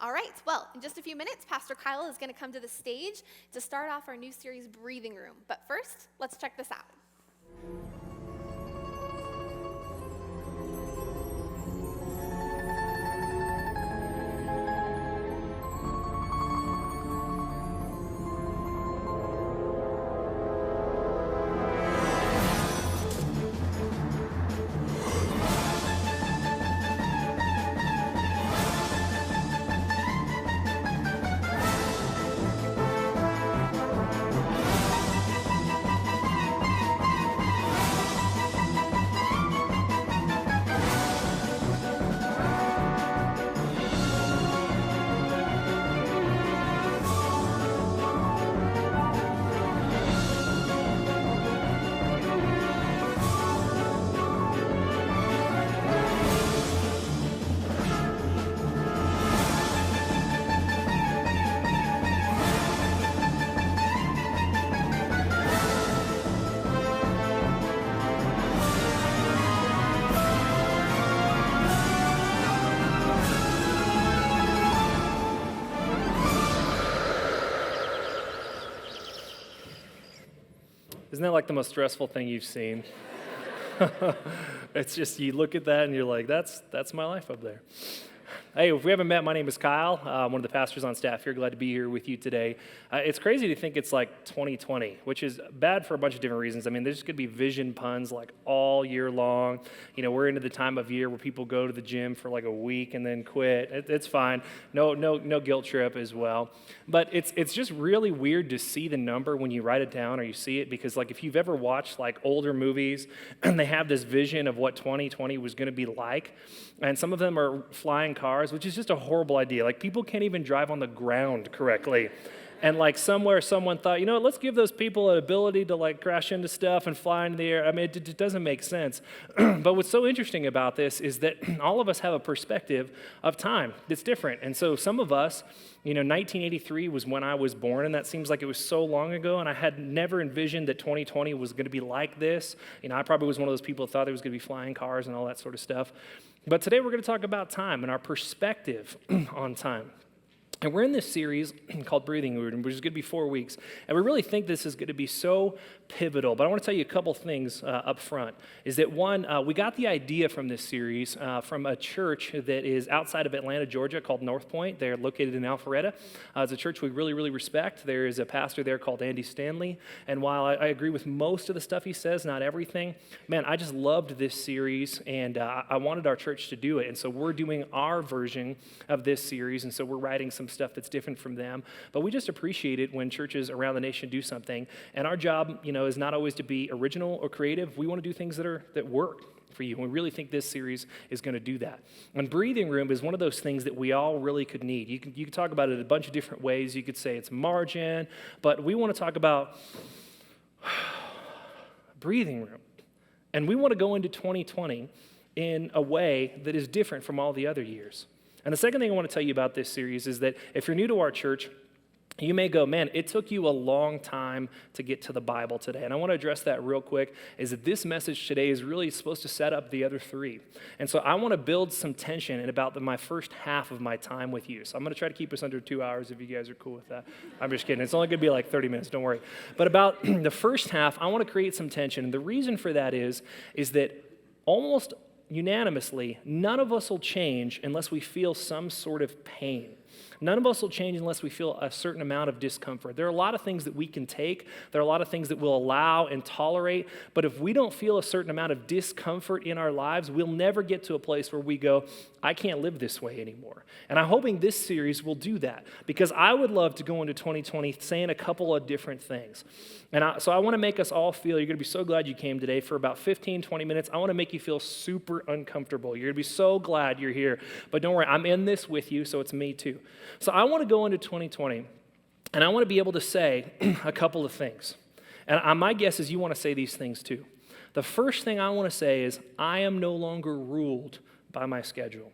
All right, well, in just a few minutes, Pastor Kile is going to come to the stage to start off our new series, Breathing Room. But first, let's check this out. Isn't that like the most stressful thing you've seen? It's just, you look at that and you're like, that's my life up there. Hey, if we haven't met, my name is Kyle. I'm one of the pastors on staff here. Glad to be here with you today. It's crazy to think it's like 2020, which is bad for a bunch of different reasons. I mean, there's going to be vision puns like all year long. You know, we're into the time of year where people go to the gym for like a week and then quit. It's fine. No guilt trip as well. But it's just really weird to see the number when you write it down or you see it, because like if you've ever watched like older movies and they have this vision of what 2020 was going to be like, and some of them are flying cars, which is just a horrible idea. Like, people can't even drive on the ground correctly. And like somewhere someone thought, you know what, let's give those people an ability to like crash into stuff and fly in the air. I mean, it doesn't make sense. But what's so interesting about this is that all of us have a perspective of time that's different. And so some of us, you know, 1983 was when I was born, and that seems like it was so long ago, and I had never envisioned that 2020 was going to be like this. You know, I probably was one of those people that thought there was going to be flying cars and all that sort of stuff. But today we're going to talk about time and our perspective on time. And we're in this series called Breathing Room, which is going to be 4 weeks. And we really think this is going to be so pivotal. But I want to tell you a couple things up front. Is that one, we got the idea from this series from a church that is outside of Atlanta, Georgia, called North Point. They're located in Alpharetta. It's a church we really, really respect. There is a pastor there called Andy Stanley. And while I agree with most of the stuff he says, not everything, man, I just loved this series, and I wanted our church to do it. And so we're doing our version of this series, and so we're writing some stuff that's different from them. But we just appreciate it when churches around the nation do something. And our job, you know, is not always to be original or creative. We want to do things that work for you. And we really think this series is going to do that. And Breathing Room is one of those things that we all really could need. You can talk about it a bunch of different ways. You could say it's margin, but we want to talk about breathing room. And we want to go into 2020 in a way that is different from all the other years. And the second thing I want to tell you about this series is that if you're new to our church, you may go, man, it took you a long time to get to the Bible today. And I want to address that real quick, is that this message today is really supposed to set up the other three. And so I want to build some tension in about my first half of my time with you. So I'm going to try to keep us under 2 hours if you guys are cool with that. I'm just kidding. It's only going to be like 30 minutes, don't worry. But about the first half, I want to create some tension. And the reason for that is that almost unanimously, none of us will change unless we feel some sort of pain. None of us will change unless we feel a certain amount of discomfort. There are a lot of things that we can take. There are a lot of things that we'll allow and tolerate. But if we don't feel a certain amount of discomfort in our lives, we'll never get to a place where we go, I can't live this way anymore. And I'm hoping this series will do that, because I would love to go into 2020 saying a couple of different things. And so I want to make us all feel, you're going to be so glad you came today for about 15, 20 minutes. I want to make you feel super uncomfortable. You're going to be so glad you're here. But don't worry, I'm in this with you, so it's me too. So I want to go into 2020, and I want to be able to say a couple of things. And my guess is you want to say these things too. The first thing I want to say is I am no longer ruled by my schedule.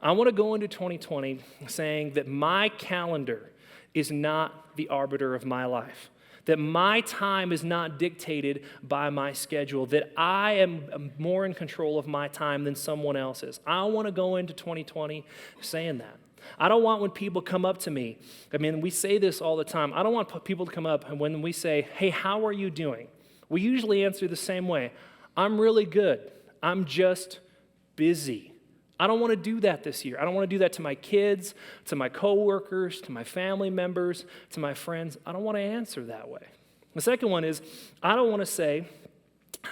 I want to go into 2020 saying that my calendar is not the arbiter of my life, that my time is not dictated by my schedule, that I am more in control of my time than someone else is. I want to go into 2020 saying that. I don't want when people come up to me. I mean, we say this all the time. I don't want people to come up and when we say, hey, how are you doing? We usually answer the same way. I'm really good. I'm just busy. I don't want to do that this year. I don't want to do that to my kids, to my coworkers, to my family members, to my friends. I don't want to answer that way. The second one is, I don't want to say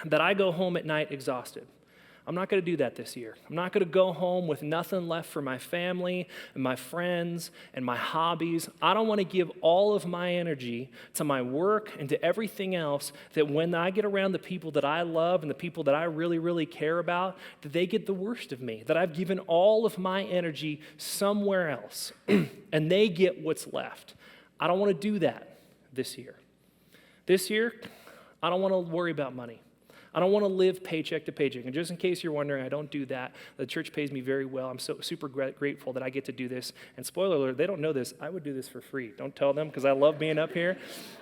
that I go home at night exhausted. I'm not going to do that this year. I'm not going to go home with nothing left for my family and my friends and my hobbies. I don't want to give all of my energy to my work and to everything else that when I get around the people that I love and the people that I really, really care about, that they get the worst of me, that I've given all of my energy somewhere else and they get what's left. I don't want to do that this year. This year, I don't want to worry about money. I don't want to live paycheck to paycheck. And just in case you're wondering, I don't do that. The church pays me very well. I'm so super grateful that I get to do this. And spoiler alert, they don't know this. I would do this for free. Don't tell them because I love being up here.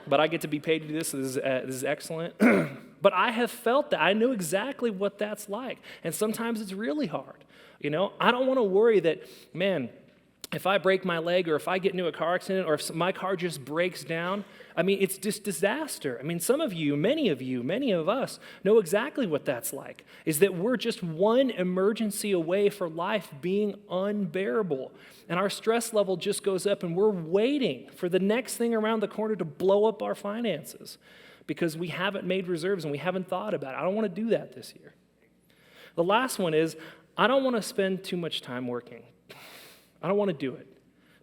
But I get to be paid to do this. So this is excellent. But I have felt that. I know exactly what that's like. And sometimes it's really hard. You know, I don't want to worry that, man, if I break my leg or if I get into a car accident or if my car just breaks down, I mean, it's just disaster. I mean, some of you, many of us know exactly what that's like, is that we're just one emergency away for life being unbearable. And our stress level just goes up and we're waiting for the next thing around the corner to blow up our finances because we haven't made reserves and we haven't thought about it. I don't want to do that this year. The last one is, I don't want to spend too much time working. I don't want to do it.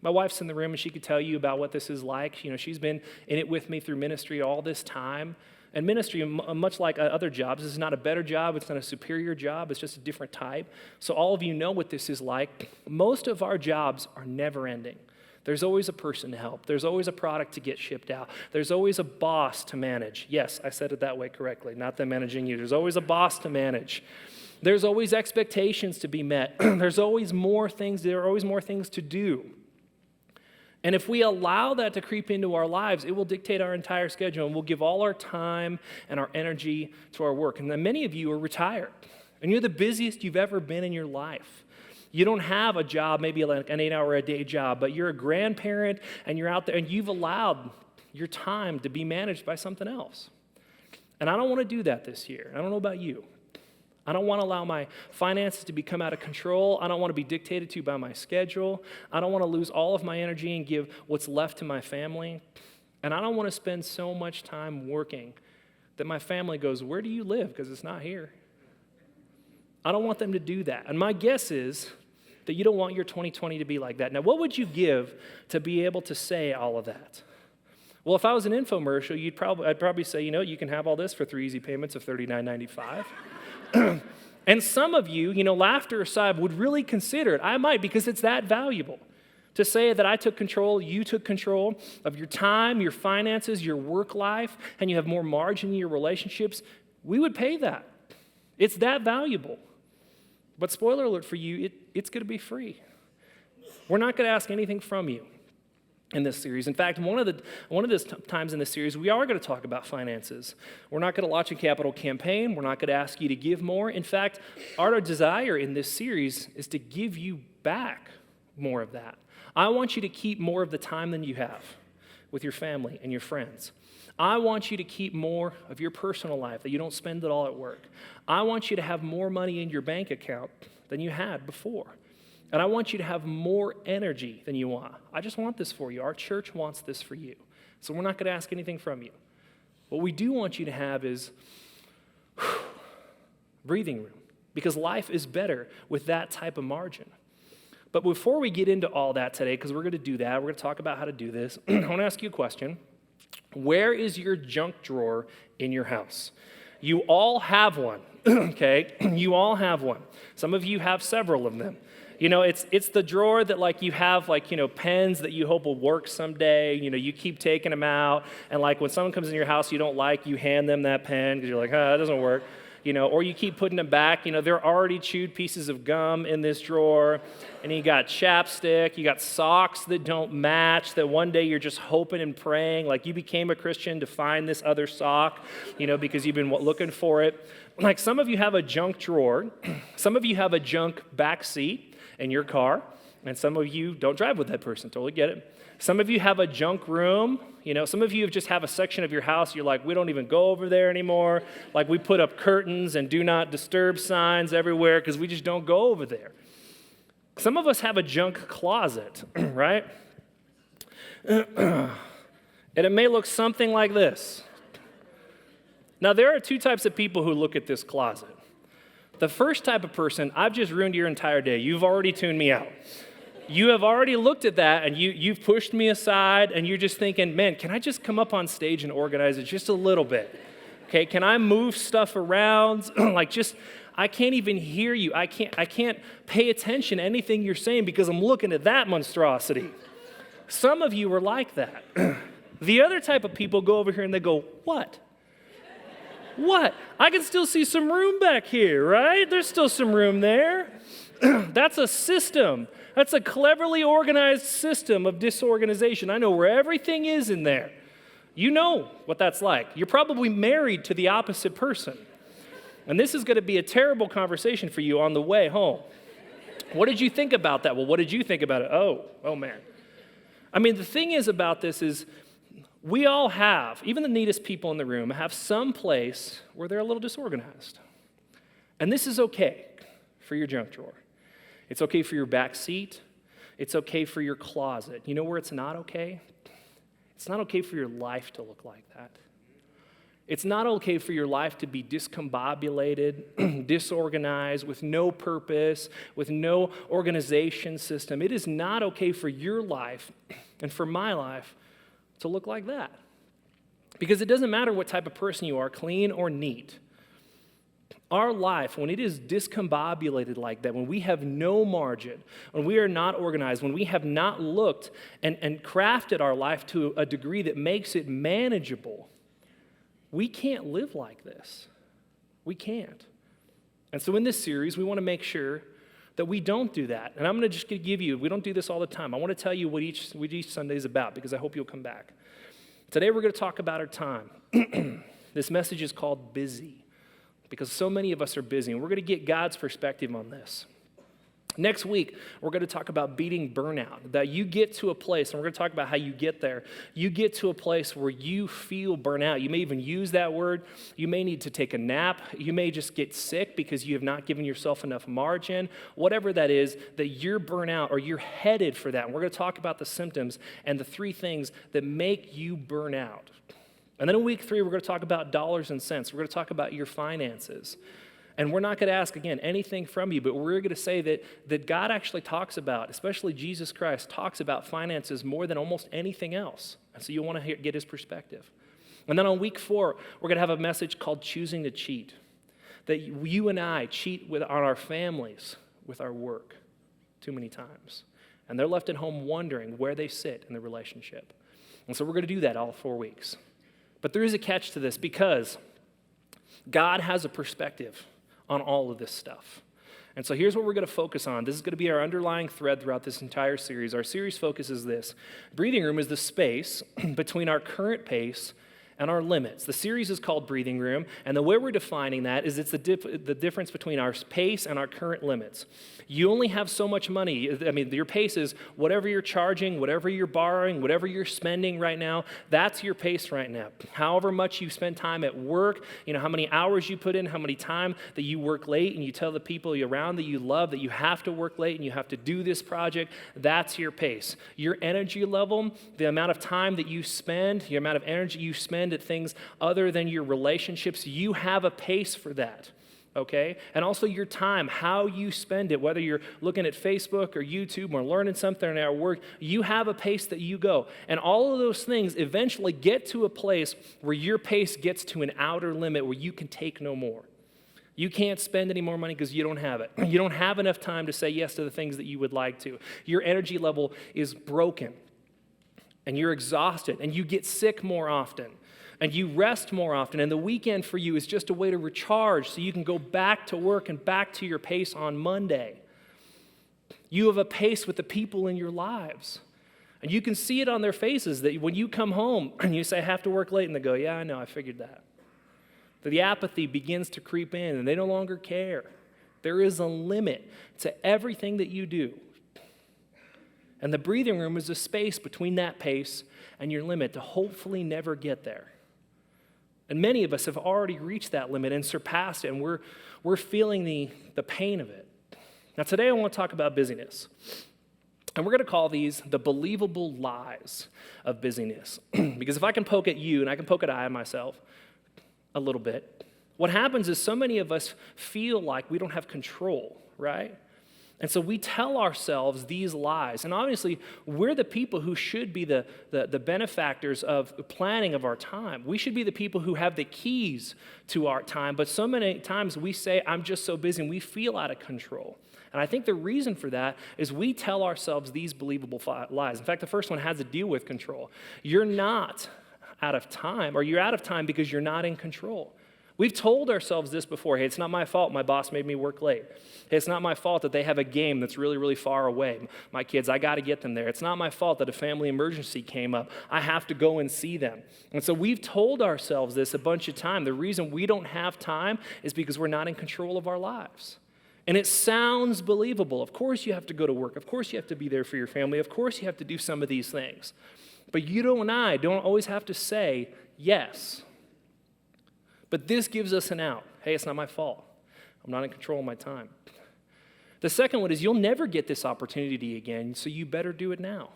My wife's in the room and she could tell you about what this is like. You know, she's been in it with me through ministry all this time. And ministry, much like other jobs, this is not a better job. It's not a superior job. It's just a different type. So all of you know what this is like. Most of our jobs are never ending. There's always a person to help. There's always a product to get shipped out. There's always a boss to manage. Yes, I said it that way correctly, not them managing you. There's always a boss to manage. There's always expectations to be met. There's always more things. There are always more things to do. And if we allow that to creep into our lives, it will dictate our entire schedule, and we'll give all our time and our energy to our work. And then many of you are retired, and you're the busiest you've ever been in your life. You don't have a job, maybe like an 8-hour-a-day job, but you're a grandparent, and you're out there, and you've allowed your time to be managed by something else. And I don't want to do that this year. I don't know about you. I don't want to allow my finances to become out of control. I don't want to be dictated to by my schedule. I don't want to lose all of my energy and give what's left to my family. And I don't want to spend so much time working that my family goes, where do you live? Because it's not here. I don't want them to do that. And my guess is that you don't want your 2020 to be like that. Now, what would you give to be able to say all of that? Well, if I was an infomercial, I'd probably say, you know, you can have all this for 3 easy payments of $39.95. And some of you, laughter aside, would really consider it. I might, because it's that valuable to say that I took control, you took control of your time, your finances, your work life, and you have more margin in your relationships. We would pay that. It's that valuable. But spoiler alert for you, it's going to be free. We're not going to ask anything from you in this series. In fact, one of the times in this series, we are going to talk about finances. We're not going to launch a capital campaign. We're not going to ask you to give more. In fact, our desire in this series is to give you back more of that. I want you to keep more of the time than you have with your family and your friends. I want you to keep more of your personal life, that you don't spend it all at work. I want you to have more money in your bank account than you had before. And I want you to have more energy than you want. I just want this for you. Our church wants this for you. So we're not going to ask anything from you. What we do want you to have is breathing room, because life is better with that type of margin. But before we get into all that today, because we're going to do that, we're going to talk about how to do this, I want to ask you a question. Where is your junk drawer in your house? You all have one, okay? You all have one. Some of you have several of them. It's the drawer that you have pens that you hope will work someday. You keep taking them out, and when someone comes in your house you don't like, you hand them that pen because you're like, that doesn't work. Or you keep putting them back. There are already chewed pieces of gum in this drawer, and you got chapstick, you got socks that don't match, that one day you're just hoping and praying, like you became a Christian to find this other sock, because you've been looking for it. Some of you have a junk drawer. Some of you have a junk back seat in your car. And some of you don't drive with that person, totally get it. Some of you have a junk room. Some of you just have a section of your house, you're like, we don't even go over there anymore. Like we put up curtains and do not disturb signs everywhere because we just don't go over there. Some of us have a junk closet, right? And it may look something like this. Now, there are two types of people who look at this closet. The first type of person, I've just ruined your entire day. You've already tuned me out. You have already looked at that, and you've pushed me aside, and you're just thinking, man, can I just come up on stage and organize it just a little bit? Okay, can I move stuff around? I can't even hear you. I can't pay attention to anything you're saying because I'm looking at that monstrosity. Some of you are like that. The other type of people go over here and they go, what? What? I can still see some room back here, right? There's still some room there. That's a system. That's a cleverly organized system of disorganization. I know where everything is in there. You know what that's like. You're probably married to the opposite person. And this is going to be a terrible conversation for you on the way home. What did you think about that? Well, what did you think about it? Oh man. I mean, the thing is about this is we all have, even the neatest people in the room, have some place where they're a little disorganized. And this is okay for your junk drawer. It's okay for your back seat. It's okay for your closet. You know where it's not okay? It's not okay for your life to look like that. It's not okay for your life to be discombobulated, disorganized, with no purpose, with no organization system. It is not okay for your life and for my life to look like that. Because it doesn't matter what type of person you are, clean or neat. Our life, when it is discombobulated like that, when we have no margin, when we are not organized, when we have not looked and crafted our life to a degree that makes it manageable, we can't live like this. We can't. And so in this series, we want to make sure that we don't do that. And I'm going to just give you, we don't do this all the time. I want to tell you what each Sunday is about because I hope you'll come back. Today we're going to talk about our time. This message is called Busy because so many of us are busy, and we're going to get God's perspective on this. Next week, we're going to talk about beating burnout, that you get to a place, and we're going to talk about how you get there. You get to a place where you feel burnout. You may even use that word. You may need to take a nap. You may just get sick because you have not given yourself enough margin. Whatever that is, that you're burnout or you're headed for that. And we're going to talk about the symptoms and the 3 things that make you burn out. And then in week 3, we're going to talk about dollars and cents. We're going to talk about your finances. And we're not going to ask, again, anything from you, but we're going to say that God actually talks about, especially Jesus Christ, talks about finances more than almost anything else. And so you'll want to get his perspective. And then on week 4, we're going to have a message called Choosing to Cheat, that you and I cheat on our families with our work too many times. And they're left at home wondering where they sit in the relationship. And so we're going to do that all 4 weeks. But there is a catch to this because God has a perspective on all of this stuff. And so here's what we're going to focus on. This is going to be our underlying thread throughout this entire series. Our series focus is this. Breathing room is the space between our current pace and our limits. The series is called Breathing Room, and the way we're defining that is it's the difference between our pace and our current limits. You only have so much money. I mean, your pace is whatever you're charging, whatever you're borrowing, whatever you're spending right now, that's your pace right now. However much you spend time at work, how many hours you put in, how many time that you work late, and you tell the people around that you love that you have to work late and you have to do this project, that's your pace. Your energy level, the amount of time that you spend, the amount of energy you spend at things other than your relationships, you have a pace for that, okay? And also your time, how you spend it, whether you're looking at Facebook or YouTube or learning something at work, you have a pace that you go. And all of those things eventually get to a place where your pace gets to an outer limit where you can take no more. You can't spend any more money because you don't have it. You don't have enough time to say yes to the things that you would like to. Your energy level is broken, and you're exhausted, and you get sick more often. And you rest more often, and the weekend for you is just a way to recharge so you can go back to work and back to your pace on Monday. You have a pace with the people in your lives. And you can see it on their faces that when you come home and you say, I have to work late, and they go, yeah, I know, I figured that. The apathy begins to creep in, and they no longer care. There is a limit to everything that you do. And the breathing room is a space between that pace and your limit to hopefully never get there. And many of us have already reached that limit and surpassed it, and we're feeling the pain of it. Now, today I want to talk about busyness. And we're going to call these the believable lies of busyness. Because if I can poke at you and I can poke at myself a little bit, what happens is so many of us feel like we don't have control, right? And so we tell ourselves these lies. And obviously, we're the people who should be the benefactors of planning of our time. We should be the people who have the keys to our time. But so many times we say, I'm just so busy, and we feel out of control. And I think the reason for that is we tell ourselves these believable lies. In fact, the first one has to deal with control. You're not out of time, or you're out of time because you're not in control. We've told ourselves this before. Hey, it's not my fault my boss made me work late. Hey, it's not my fault that they have a game that's really, really far away. My kids, I got to get them there. It's not my fault that a family emergency came up. I have to go and see them. And so we've told ourselves this a bunch of times. The reason we don't have time is because we're not in control of our lives. And it sounds believable. Of course you have to go to work. Of course you have to be there for your family. Of course you have to do some of these things. But you and I don't always have to say yes. But this gives us an out. Hey, it's not my fault. I'm not in control of my time. The second one is you'll never get this opportunity again, so you better do it now.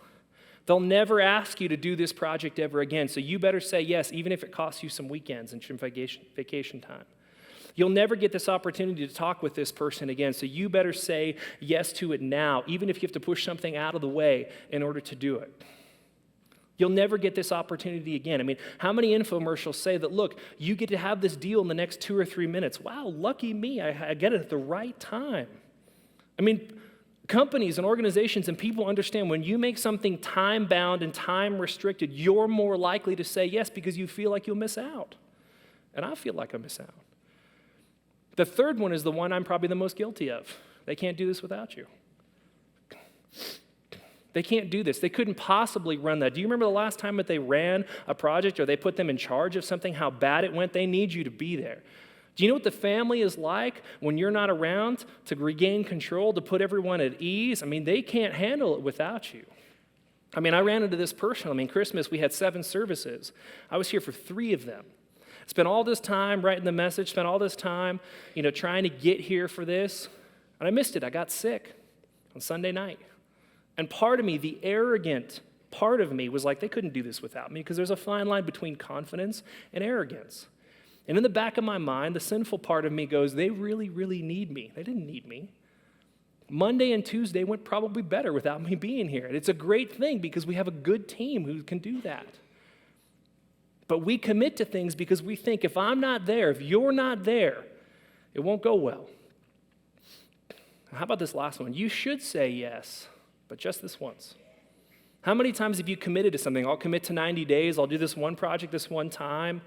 They'll never ask you to do this project ever again, so you better say yes, even if it costs you some weekends and some vacation time. You'll never get this opportunity to talk with this person again, so you better say yes to it now, even if you have to push something out of the way in order to do it. You'll never get this opportunity again. I mean, how many infomercials say that, look, you get to have this deal in the next 2 or 3 minutes. Wow, lucky me, I get it at the right time. I mean, companies and organizations and people understand when you make something time-bound and time-restricted, you're more likely to say yes because you feel like you'll miss out. And I feel like I miss out. The third one is the one I'm probably the most guilty of. They can't do this without you. They can't do this. They couldn't possibly run that. Do you remember the last time that they ran a project or they put them in charge of something, how bad it went? They need you to be there. Do you know what the family is like when you're not around to regain control, to put everyone at ease? I mean, they can't handle it without you. I mean, I ran into this personally. I mean, Christmas, we had 7 services. I was here for 3 of them. Spent all this time writing the message, spent all this time, trying to get here for this, and I missed it. I got sick on Sunday night. And part of me, the arrogant part of me, was like, they couldn't do this without me, because there's a fine line between confidence and arrogance. And in the back of my mind, the sinful part of me goes, they really, really need me. They didn't need me. Monday and Tuesday went probably better without me being here. And it's a great thing because we have a good team who can do that. But we commit to things because we think if I'm not there, if you're not there, it won't go well. How about this last one? You should say yes, but just this once. How many times have you committed to something? I'll commit to 90 days. I'll do this one project this one time.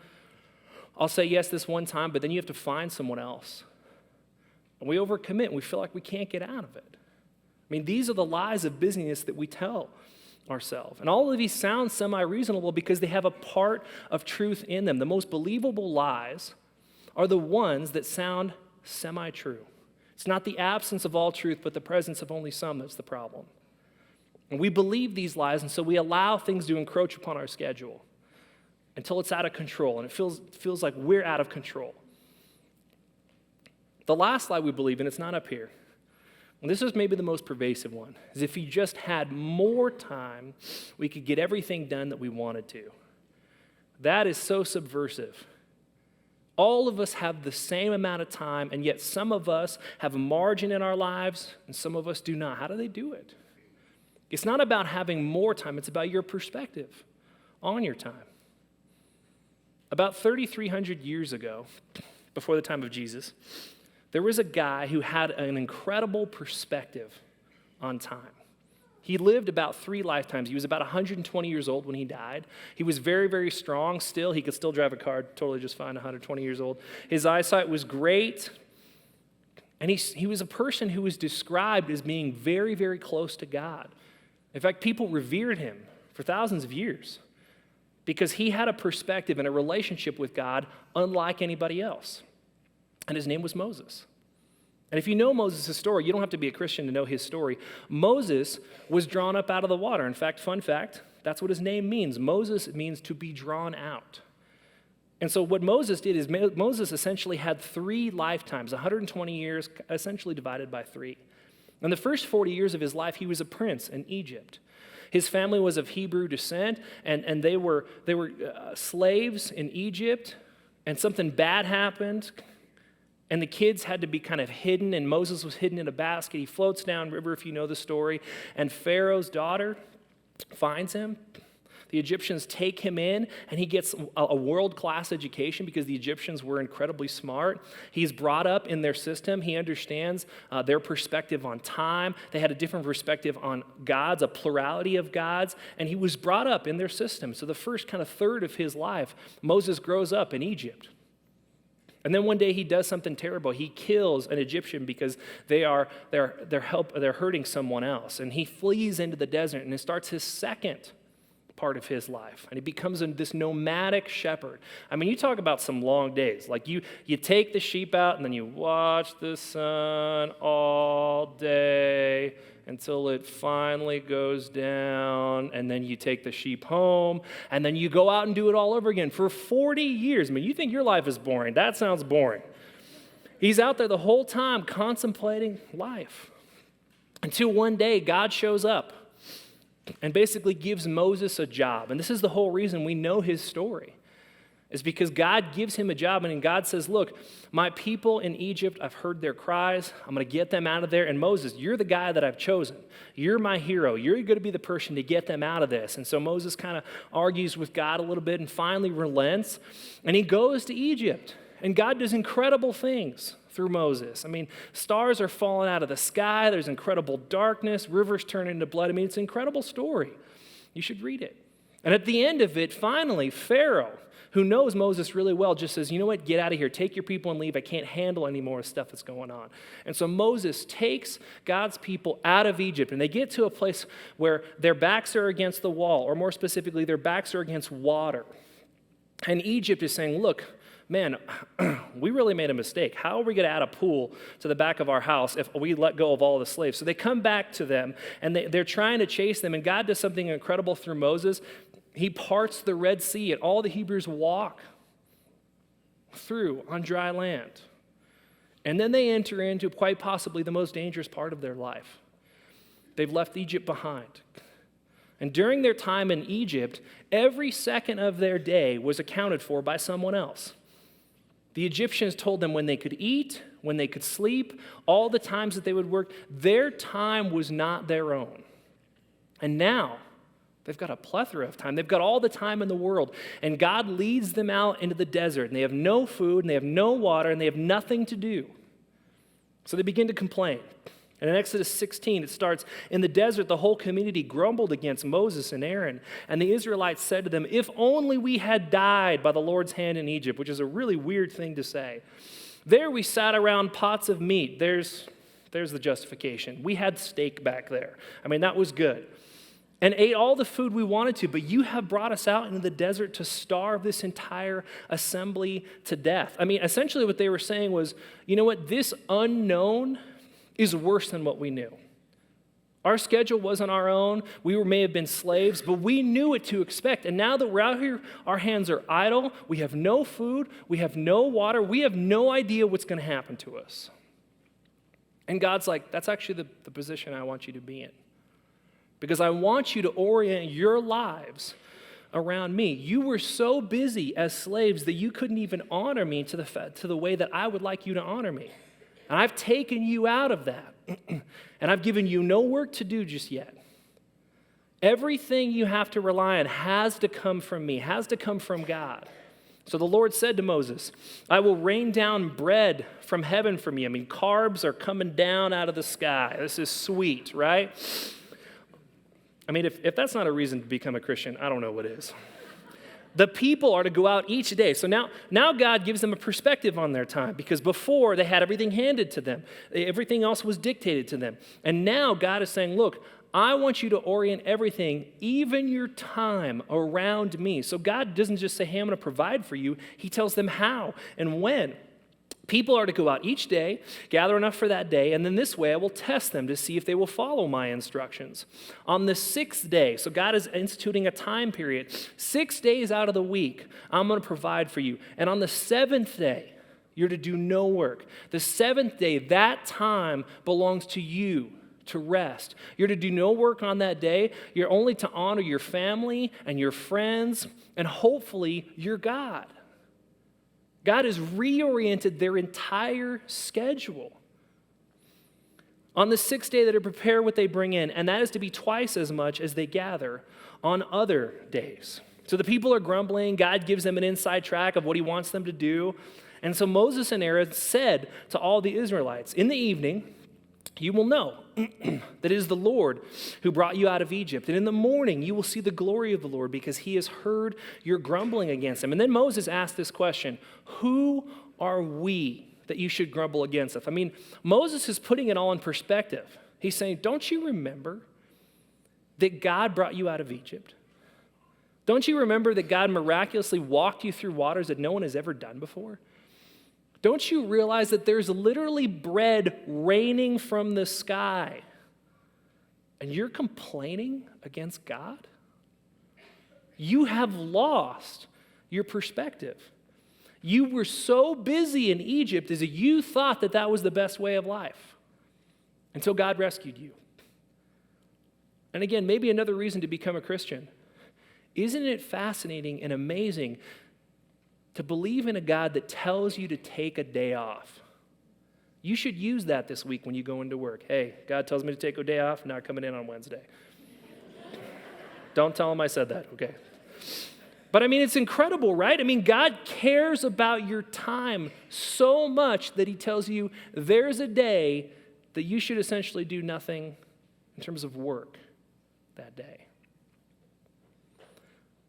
I'll say yes this one time, but then you have to find someone else. And we overcommit, and we feel like we can't get out of it. I mean, these are the lies of busyness that we tell ourselves. And all of these sound semi-reasonable because they have a part of truth in them. The most believable lies are the ones that sound semi-true. It's not the absence of all truth, but the presence of only some that's the problem. And we believe these lies, and so we allow things to encroach upon our schedule until it's out of control, and it feels like we're out of control. The last lie we believe, and it's not up here, and this is maybe the most pervasive one, is if you just had more time, we could get everything done that we wanted to. That is so subversive. All of us have the same amount of time, and yet some of us have a margin in our lives, and some of us do not. How do they do it? It's not about having more time. It's about your perspective on your time. About 3,300 years ago, before the time of Jesus, there was a guy who had an incredible perspective on time. He lived about 3 lifetimes. He was about 120 years old when he died. He was very, very strong still. He could still drive a car totally just fine, 120 years old. His eyesight was great. And he was a person who was described as being very, very close to God. In fact, people revered him for thousands of years because he had a perspective and a relationship with God unlike anybody else. And his name was Moses. And if you know Moses' story, you don't have to be a Christian to know his story. Moses was drawn up out of the water. In fact, fun fact, that's what his name means. Moses means to be drawn out. And so what Moses did is Moses essentially had 3 lifetimes, 120 years, essentially divided by 3. In the first 40 years of his life, he was a prince in Egypt. His family was of Hebrew descent, and they were slaves in Egypt, and something bad happened, and the kids had to be kind of hidden, and Moses was hidden in a basket. He floats downriver, if you know the story, and Pharaoh's daughter finds him. The Egyptians take him in, and he gets a world-class education because the Egyptians were incredibly smart. He's brought up in their system. He understands their perspective on time. They had a different perspective on gods, a plurality of gods, and he was brought up in their system. So the first kind of third of his life, Moses grows up in Egypt. And then one day he does something terrible. He kills an Egyptian because they're hurting someone else. And he flees into the desert, and it starts his second part of his life. And he becomes this nomadic shepherd. I mean, you talk about some long days. Like you take the sheep out, and then you watch the sun all day until it finally goes down, and then you take the sheep home, and then you go out and do it all over again for 40 years. I mean, you think your life is boring. That sounds boring. He's out there the whole time contemplating life until one day God shows up and basically gives Moses a job. And this is the whole reason we know his story. Is because God gives him a job, and God says, look, my people in Egypt, I've heard their cries. I'm going to get them out of there. And Moses, you're the guy that I've chosen. You're my hero. You're going to be the person to get them out of this. And so Moses kind of argues with God a little bit and finally relents. And he goes to Egypt. And God does incredible things through Moses. I mean, stars are falling out of the sky. There's incredible darkness. Rivers turn into blood. I mean, it's an incredible story. You should read it. And at the end of it, finally, Pharaoh, who knows Moses really well, just says, you know what, get out of here. Take your people and leave. I can't handle any more stuff that's going on. And so Moses takes God's people out of Egypt, and they get to a place where their backs are against the wall, or more specifically, their backs are against water. And Egypt is saying, look, man, we really made a mistake. How are we going to add a pool to the back of our house if we let go of all the slaves? So they come back to them, and they're trying to chase them, and God does something incredible through Moses. He parts the Red Sea, and all the Hebrews walk through on dry land. And then they enter into quite possibly the most dangerous part of their life. They've left Egypt behind. And during their time in Egypt, every second of their day was accounted for by someone else. The Egyptians told them when they could eat, when they could sleep, all the times that they would work. Their time was not their own. And now, they've got a plethora of time. They've got all the time in the world. And God leads them out into the desert, and they have no food, and they have no water, and they have nothing to do. So they begin to complain. And in Exodus 16, it starts, in the desert, the whole community grumbled against Moses and Aaron. And the Israelites said to them, if only we had died by the Lord's hand in Egypt, which is a really weird thing to say. There we sat around pots of meat. There's the justification. We had steak back there. I mean, that was good. And ate all the food we wanted to, but you have brought us out into the desert to starve this entire assembly to death. I mean, essentially what they were saying was, you know what, this unknown is worse than what we knew. Our schedule wasn't our own. We may have been slaves, but we knew what to expect. And now that we're out here, our hands are idle. We have no food. We have no water. We have no idea what's going to happen to us. And God's like, that's actually the position I want you to be in. Because I want you to orient your lives around me. You were so busy as slaves that you couldn't even honor me to the way that I would like you to honor me. And I've taken you out of that. And I've given you no work to do just yet. Everything you have to rely on has to come from me, has to come from God. So the Lord said to Moses, I will rain down bread from heaven from you. I mean, carbs are coming down out of the sky. This is sweet, right? I mean, if that's not a reason to become a Christian, I don't know what is. The people are to go out each day. So now God gives them a perspective on their time, because before they had everything handed to them. Everything else was dictated to them. And now God is saying, look, I want you to orient everything, even your time, around me. So God doesn't just say, hey, I'm going to provide for you. He tells them how and when. People are to go out each day, gather enough for that day, and then this way I will test them to see if they will follow my instructions. On the sixth day, so God is instituting a time period, 6 days out of the week, I'm going to provide for you. And on the seventh day, you're to do no work. The seventh day, that time belongs to you to rest. You're to do no work on that day. You're only to honor your family and your friends and hopefully your God. God has reoriented their entire schedule. On the sixth day, they're to prepare what they bring in, and that is to be twice as much as they gather on other days. So the people are grumbling. God gives them an inside track of what he wants them to do. And so Moses and Aaron said to all the Israelites, in the evening, you will know that it is the Lord who brought you out of Egypt. And in the morning, you will see the glory of the Lord because he has heard your grumbling against him. And then Moses asked this question, who are we that you should grumble against us? I mean, Moses is putting it all in perspective. He's saying, don't you remember that God brought you out of Egypt? Don't you remember that God miraculously walked you through waters that no one has ever done before? Don't you realize that there's literally bread raining from the sky, and you're complaining against God? You have lost your perspective. You were so busy in Egypt as you thought that that was the best way of life until God rescued you. And again, maybe another reason to become a Christian. Isn't it fascinating and amazing to believe in a God that tells you to take a day off? You should use that this week when you go into work. Hey, God tells me to take a day off, not coming in on Wednesday. Don't tell him I said that, okay? But I mean, it's incredible, right? I mean, God cares about your time so much that he tells you there's a day that you should essentially do nothing in terms of work that day.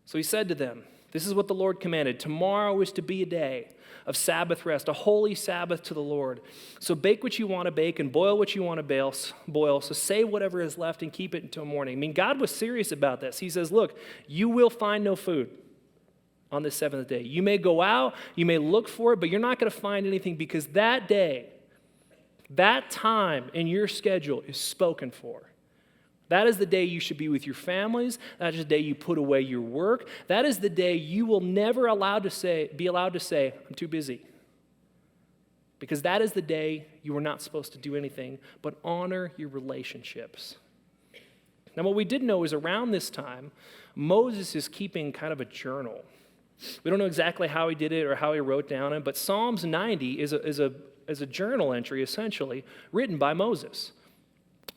So he said to them, this is what the Lord commanded. Tomorrow is to be a day of Sabbath rest, a holy Sabbath to the Lord. So bake what you want to bake and boil what you want to boil. So save whatever is left and keep it until morning. I mean, God was serious about this. He says, look, you will find no food on the seventh day. You may go out, you may look for it, but you're not going to find anything because that day, that time in your schedule is spoken for. That is the day you should be with your families. That is the day you put away your work. That is the day you will never be allowed to say, I'm too busy. Because that is the day you are not supposed to do anything but honor your relationships. Now, what we did know is around this time, Moses is keeping kind of a journal. We don't know exactly how he did it or how he wrote down it, but Psalms 90 is a journal entry, essentially, written by Moses.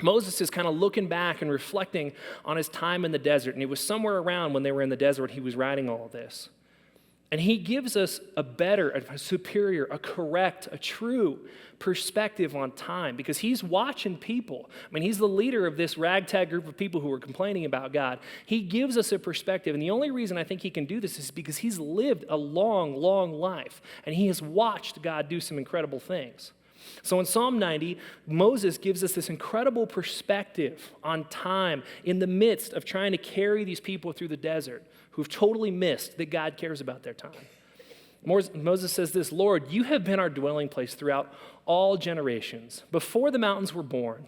Moses is kind of looking back and reflecting on his time in the desert, and it was somewhere around when they were in the desert he was writing all of this. And he gives us a better, a superior, a correct, a true perspective on time because he's watching people. I mean, he's the leader of this ragtag group of people who are complaining about God. He gives us a perspective, and the only reason I think he can do this is because he's lived a long, long life, and he has watched God do some incredible things. So in Psalm 90, Moses gives us this incredible perspective on time in the midst of trying to carry these people through the desert who've totally missed that God cares about their time. Moses says this, Lord, you have been our dwelling place throughout all generations. Before the mountains were born,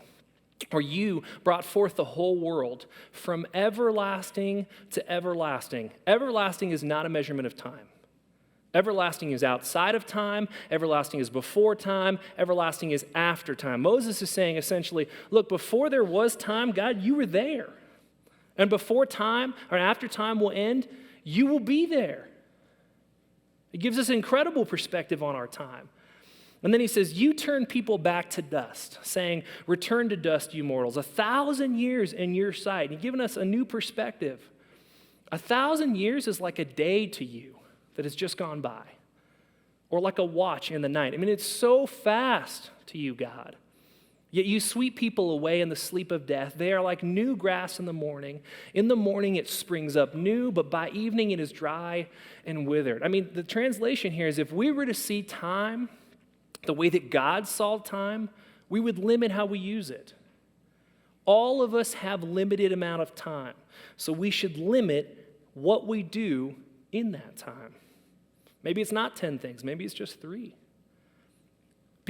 or you brought forth the whole world from everlasting to everlasting. Everlasting is not a measurement of time. Everlasting is outside of time. Everlasting is before time. Everlasting is after time. Moses is saying essentially, look, before there was time, God, you were there. And before time or after time will end, you will be there. It gives us incredible perspective on our time. And then he says, you turn people back to dust, saying, return to dust, you mortals. 1,000 years in your sight. He's given us a new perspective. 1,000 years is like a day to you that has just gone by, or like a watch in the night. I mean, it's so fast to you, God. Yet you sweep people away in the sleep of death. They are like new grass in the morning. In the morning it springs up new, but by evening it is dry and withered. I mean, the translation here is if we were to see time the way that God saw time, we would limit how we use it. All of us have limited amount of time, so we should limit what we do in that time. Maybe it's not 10 things. Maybe it's just 3.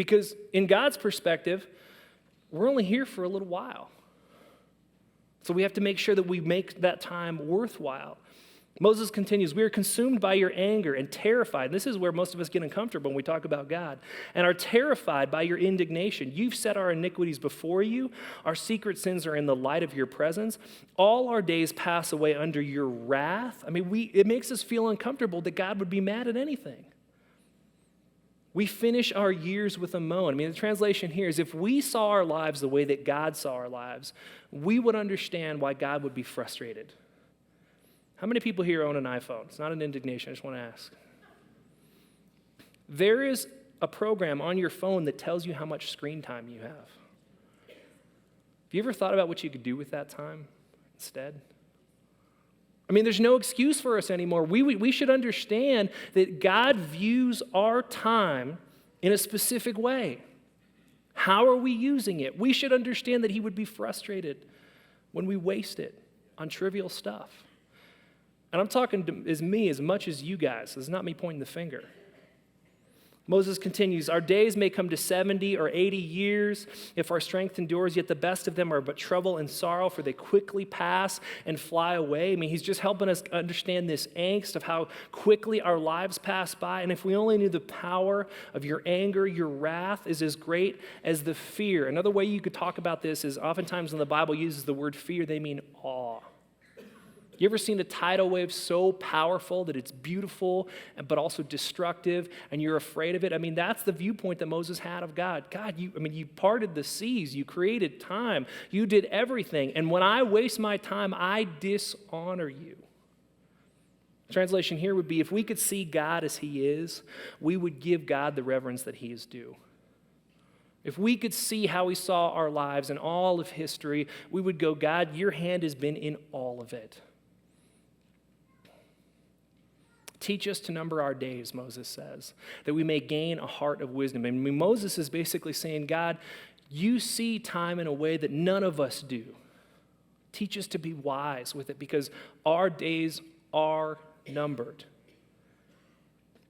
Because in God's perspective, we're only here for a little while. So we have to make sure that we make that time worthwhile. Moses continues, we are consumed by your anger and terrified. And this is where most of us get uncomfortable when we talk about God. And are terrified by your indignation. You've set our iniquities before you. Our secret sins are in the light of your presence. All our days pass away under your wrath. I mean, it makes us feel uncomfortable that God would be mad at anything. We finish our years with a moan. I mean, the translation here is if we saw our lives the way that God saw our lives, we would understand why God would be frustrated. How many people here own an iPhone? It's not an indignation, I just want to ask. There is a program on your phone that tells you how much screen time you have. Have you ever thought about what you could do with that time instead? I mean, there's no excuse for us anymore. We should understand that God views our time in a specific way. How are we using it? We should understand that He would be frustrated when we waste it on trivial stuff. And I'm talking to me as much as you guys. This is not me pointing the finger. Moses continues, our days may come to 70 or 80 years if our strength endures, yet the best of them are but trouble and sorrow, for they quickly pass and fly away. I mean, he's just helping us understand this angst of how quickly our lives pass by. And if we only knew the power of your anger, your wrath is as great as the fear. Another way you could talk about this is oftentimes when the Bible uses the word fear, they mean awe. You ever seen a tidal wave so powerful that it's beautiful but also destructive and you're afraid of it? I mean, that's the viewpoint that Moses had of God. God, you parted the seas, you created time, you did everything, and when I waste my time, I dishonor you. Translation here would be, if we could see God as He is, we would give God the reverence that He is due. If we could see how He saw our lives and all of history, we would go, God, your hand has been in all of it. Teach us to number our days, Moses says, that we may gain a heart of wisdom. I mean, Moses is basically saying, God, you see time in a way that none of us do. Teach us to be wise with it because our days are numbered.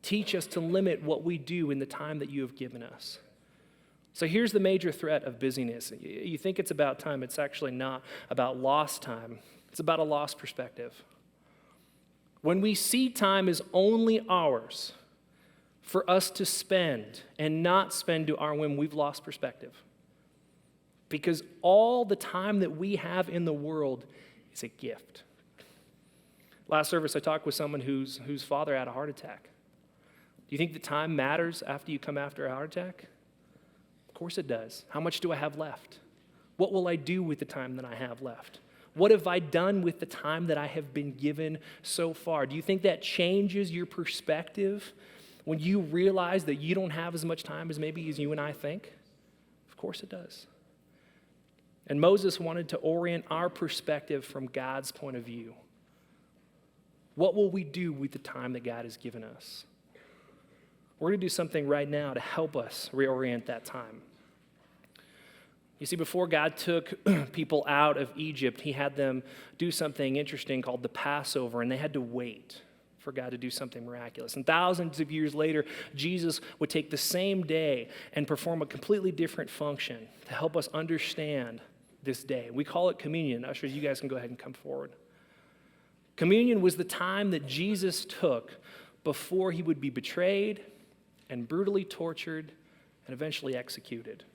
Teach us to limit what we do in the time that you have given us. So here's the major threat of busyness. You think it's about time. It's actually not about lost time. It's about a lost perspective. When we see time as only ours for us to spend and not spend to our whim, we've lost perspective. Because all the time that we have in the world is a gift. Last service, I talked with someone whose father had a heart attack. Do you think the time matters after you come after a heart attack? Of course it does. How much do I have left? What will I do with the time that I have left? What have I done with the time that I have been given so far? Do you think that changes your perspective when you realize that you don't have as much time as maybe as you and I think? Of course it does. And Moses wanted to orient our perspective from God's point of view. What will we do with the time that God has given us? We're going to do something right now to help us reorient that time. You see, before God took people out of Egypt, He had them do something interesting called the Passover, and they had to wait for God to do something miraculous. And thousands of years later, Jesus would take the same day and perform a completely different function to help us understand this day. We call it communion. Ushers, you guys can go ahead and come forward. Communion was the time that Jesus took before He would be betrayed and brutally tortured and eventually executed.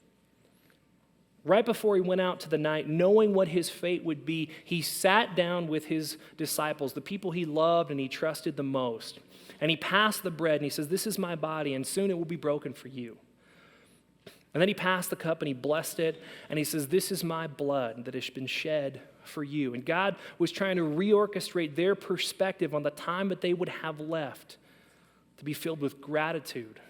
Right before He went out to the night, knowing what His fate would be, He sat down with His disciples, the people He loved and He trusted the most. And He passed the bread and He says, this is my body and soon it will be broken for you. And then He passed the cup and He blessed it and He says, this is my blood that has been shed for you. And God was trying to reorchestrate their perspective on the time that they would have left to be filled with gratitude.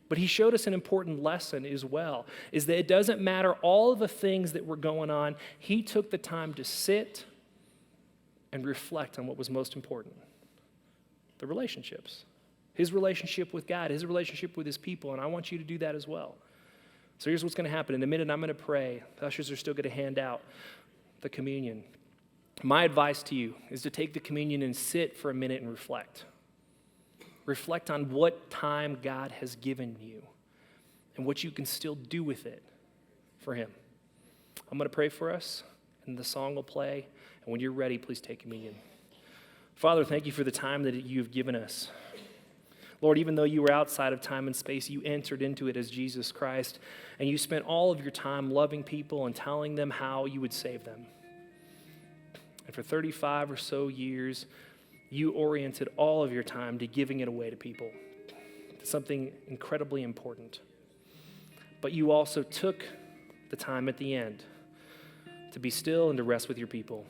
But He showed us an important lesson as well, is that it doesn't matter all of the things that were going on. He took the time to sit and reflect on what was most important, the relationships. His relationship with God, His relationship with His people, and I want you to do that as well. So here's what's going to happen. In a minute, I'm going to pray. The ushers are still going to hand out the communion. My advice to you is to take the communion and sit for a minute and reflect. Reflect on what time God has given you and what you can still do with it for him. I'm going to pray for us, and the song will play. And when you're ready, please take communion. Father, thank you for the time that you have given us. Lord, even though you were outside of time and space, you entered into it as Jesus Christ, and you spent all of your time loving people and telling them how you would save them. And for 35 or so years, you oriented all of your time to giving it away to people, to something incredibly important. But you also took the time at the end to be still and to rest with your people.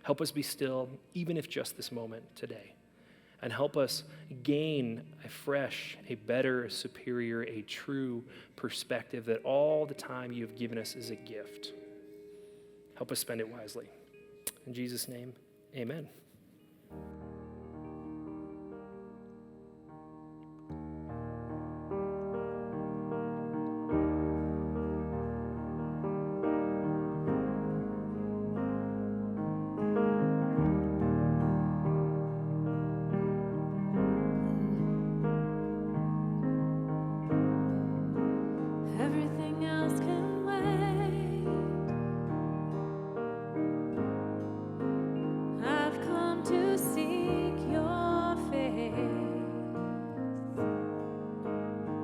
Help us be still, even if just this moment today. And help us gain a fresh, a better, a superior, a true perspective that all the time you have given us is a gift. Help us spend it wisely. In Jesus' name, amen. Everything else can wait. I've come to seek your face.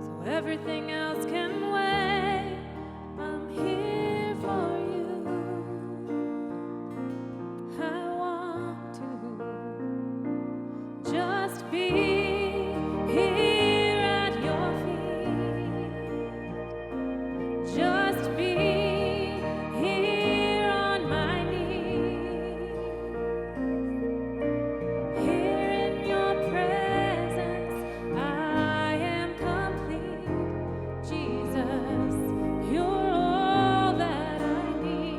So everything else can wait. I'm here for you. I want to just be here at your feet. Just be here on my knees. Here in your presence, I am complete. Jesus, you're all that I need.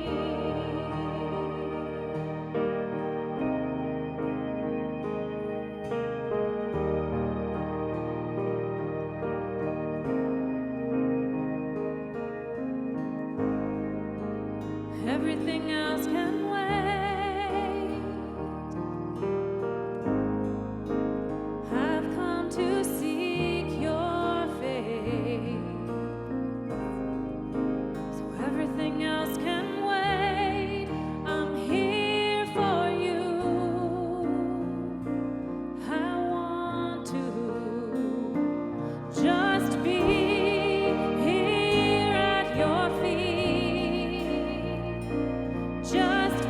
Everything else can wait. I've come to seek your face. So everything else can wait. I'm here for you. I want to just be here at your feet. Just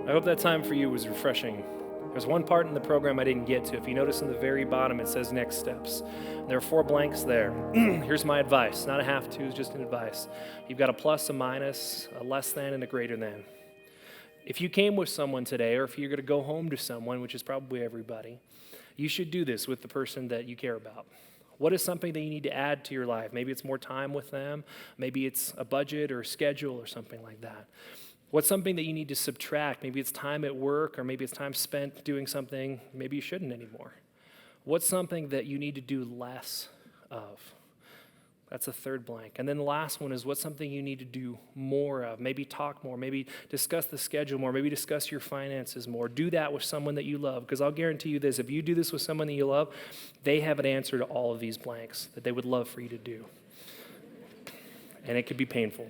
I hope that time for you was refreshing. There's one part in the program I didn't get to. If you notice in the very bottom, it says next steps. There are 4 blanks there. Here's my advice. Not a have to, it's just an advice. You've got a plus, a minus, a less than, and a greater than. If you came with someone today, or if you're going to go home to someone, which is probably everybody, you should do this with the person that you care about. What is something that you need to add to your life? Maybe it's more time with them. Maybe it's a budget or a schedule or something like that. What's something that you need to subtract? Maybe it's time at work, or maybe it's time spent doing something maybe you shouldn't anymore. What's something that you need to do less of? That's the 3rd blank. And then the last one is what's something you need to do more of? Maybe talk more, maybe discuss the schedule more, maybe discuss your finances more. Do that with someone that you love, because I'll guarantee you this, if you do this with someone that you love, they have an answer to all of these blanks that they would love for you to do. And it could be painful.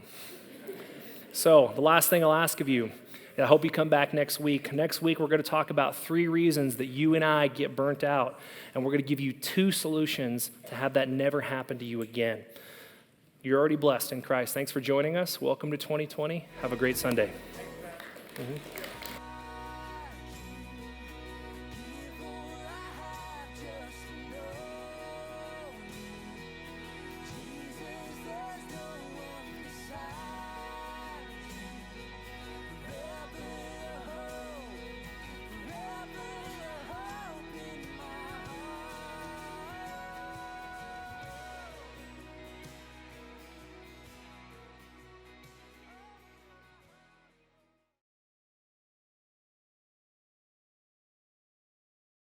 So the last thing I'll ask of you, I hope you come back next week. Next week, we're going to talk about 3 reasons that you and I get burnt out. And we're going to give you 2 solutions to have that never happen to you again. You're already blessed in Christ. Thanks for joining us. Welcome to 2020. Have a great Sunday. Mm-hmm.